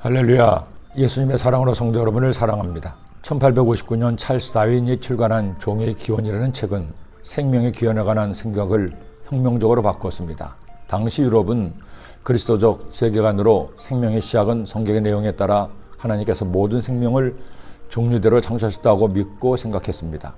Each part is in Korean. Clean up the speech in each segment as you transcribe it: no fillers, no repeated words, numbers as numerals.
할렐루야. 예수님의 사랑으로 성도 여러분을 사랑합니다. 1859년 찰스 다윈이 출간한 종의 기원이라는 책은 생명의 기원에 관한 생각을 혁명적으로 바꿨습니다. 당시 유럽은 그리스도적 세계관으로 생명의 시작은 성경의 내용에 따라 하나님께서 모든 생명을 종류대로 창조하셨다고 믿고 생각했습니다.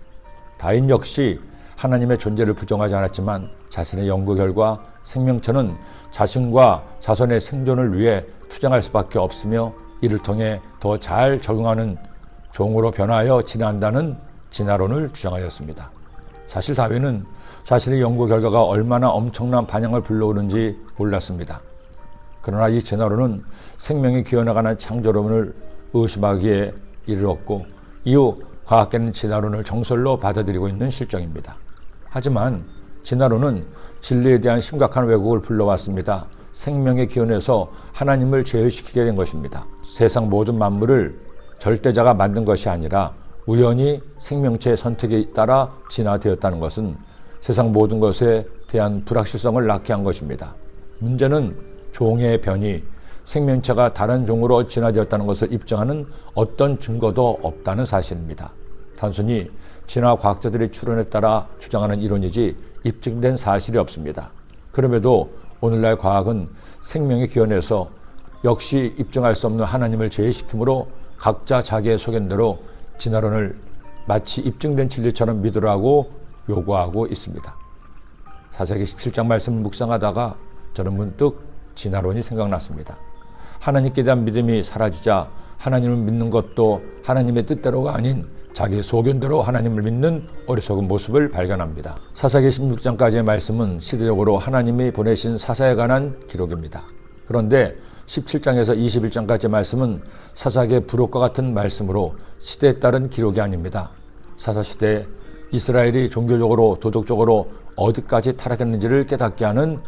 다윈 역시 하나님의 존재를 부정하지 않았지만 자신의 연구 결과 생명체는 자신과 자손의 생존을 위해 투쟁할 수밖에 없으며 이를 통해 더 잘 적응하는 종으로 변하여 진화한다는 진화론을 주장하였습니다. 사실 다윈은 자신의 연구 결과가 얼마나 엄청난 반향을 불러오는지 몰랐습니다. 그러나 이 진화론은 생명의 기원에 관한 창조론을 의심하기에 이르렀고 이후 과학계는 진화론을 정설로 받아들이고 있는 실정입니다. 하지만 진화론은 진리에 대한 심각한 왜곡을 불러왔습니다. 생명의 기원에서 하나님을 제외시키게 된 것입니다. 세상 모든 만물을 절대자가 만든 것이 아니라 우연히 생명체의 선택에 따라 진화되었다는 것은 세상 모든 것에 대한 불확실성을 낳게 한 것입니다. 문제는 종의 변이 생명체가 다른 종으로 진화되었다는 것을 입증하는 어떤 증거도 없다는 사실입니다. 단순히 진화 과학자들의 추론에 따라 주장하는 이론이지 입증된 사실이 없습니다. 그럼에도 오늘날 과학은 생명의 기원에서 역시 입증할 수 없는 하나님을 제외시키므로 각자 자기의 소견대로 진화론을 마치 입증된 진리처럼 믿으라고 요구하고 있습니다. 사사기 17장 말씀을 묵상하다가 저는 문득 진화론이 생각났습니다. 하나님께 대한 믿음이 사라지자 하나님을 믿는 것도 하나님의 뜻대로가 아닌 자기 소견대로 하나님을 믿는 어리석은 모습을 발견합니다. 사사기 16장까지의 말씀은 시대적으로 하나님이 보내신 사사에 관한 기록입니다. 그런데 17장에서 21장까지의 말씀은 사사기의 부록과 같은 말씀으로 시대에 따른 기록이 아닙니다. 사사시대에 이스라엘이 종교적으로 도덕적으로 어디까지 타락했는지를 깨닫게 하는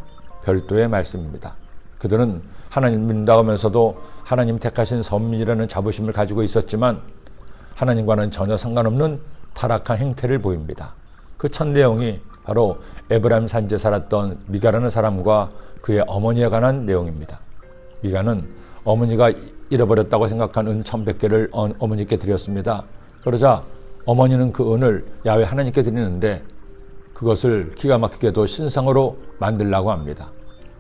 별도의 말씀입니다. 그들은 하나님을 믿는다고 하면서도 하나님 택하신 선민이라는 자부심을 가지고 있었지만 하나님과는 전혀 상관없는 타락한 행태를 보입니다. 그 첫 내용이 바로 에브라임 산지에 살았던 미가라는 사람과 그의 어머니에 관한 내용입니다. 미가는 어머니가 잃어버렸다고 생각한 은 1100개를 어머니께 드렸습니다. 그러자 어머니는 그 은을 야훼 하나님께 드리는데 그것을 기가 막히게도 신상으로 만들라고 합니다.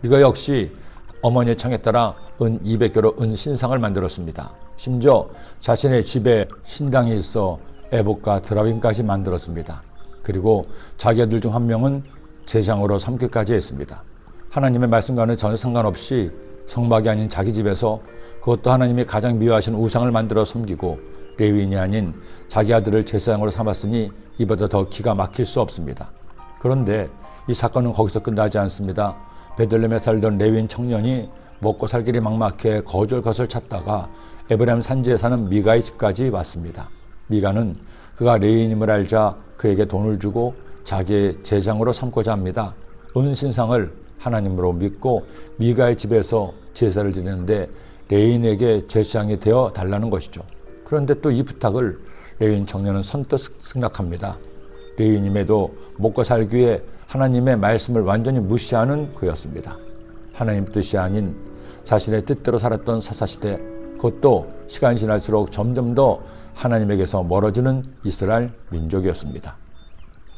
미가 역시 어머니의 청에 따라 은 200개로 은 신상을 만들었습니다. 심지어 자신의 집에 신당이 있어 에봇과 드라빔까지 만들었습니다. 그리고 자기 아들 중 한 명은 제장으로 삼기까지 했습니다. 하나님의 말씀과는 전혀 상관없이 성막이 아닌 자기 집에서 그것도 하나님이 가장 미워하시는 우상을 만들어 섬기고 레위인이 아닌 자기 아들을 제사장으로 삼았으니 이보다 더 기가 막힐 수 없습니다. 그런데 이 사건은 거기서 끝나지 않습니다. 베들레헴에 살던 레위인 청년이 먹고 살 길이 막막해 거주할 것을 찾다가 에브라임 산지에 사는 미가의 집까지 왔습니다. 미가는 그가 레위인임을 알자 그에게 돈을 주고 자기의 제장으로 삼고자 합니다. 은신상을 하나님으로 믿고 미가의 집에서 제사를 드리는데 레위인에게 제사장이 되어 달라는 것이죠. 그런데 또 이 부탁을 레위인 청년은 선뜻 승낙합니다. 레위인임에도 먹고 살기 위해 하나님의 말씀을 완전히 무시하는 그였습니다. 하나님 뜻이 아닌 자신의 뜻대로 살았던 사사시대, 그것도 시간이 지날수록 점점 더 하나님에게서 멀어지는 이스라엘 민족이었습니다.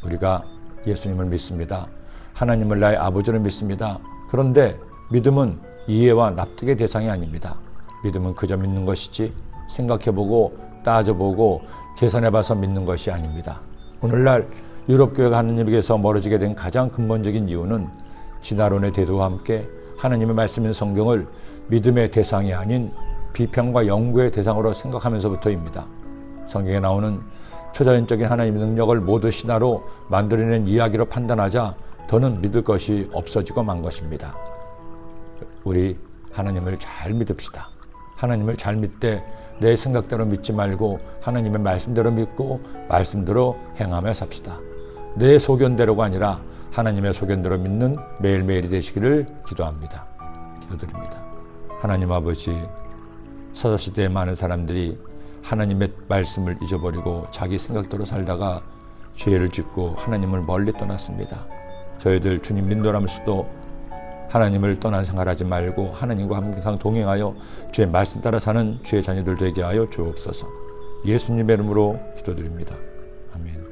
우리가 예수님을 믿습니다. 하나님을 나의 아버지로 믿습니다. 그런데 믿음은 이해와 납득의 대상이 아닙니다. 믿음은 그저 믿는 것이지 생각해보고 따져보고 계산해봐서 믿는 것이 아닙니다. 오늘날 유럽교회가 하나님에게서 멀어지게 된 가장 근본적인 이유는 진화론의 대도와 함께 하나님의 말씀인 성경을 믿음의 대상이 아닌 비평과 연구의 대상으로 생각하면서부터입니다. 성경에 나오는 초자연적인 하나님의 능력을 모두 신화로 만들어낸 이야기로 판단하자 더는 믿을 것이 없어지고 만 것입니다. 우리 하나님을 잘 믿읍시다. 하나님을 잘 믿되 내 생각대로 믿지 말고 하나님의 말씀대로 믿고 말씀대로 행하며 삽시다. 내 소견대로가 아니라 하나님의 소견대로 믿는 매일매일이 되시기를 기도합니다. 기도드립니다. 하나님 아버지, 사사시대에 많은 사람들이 하나님의 말씀을 잊어버리고 자기 생각대로 살다가 죄를 짓고 하나님을 멀리 떠났습니다. 저희들 주님 민도라면서도 하나님을 떠난 생활하지 말고 하나님과 항상 동행하여 주의 말씀 따라 사는 주의 자녀들 되게 하여 주옵소서. 예수님의 이름으로 기도드립니다. 아멘.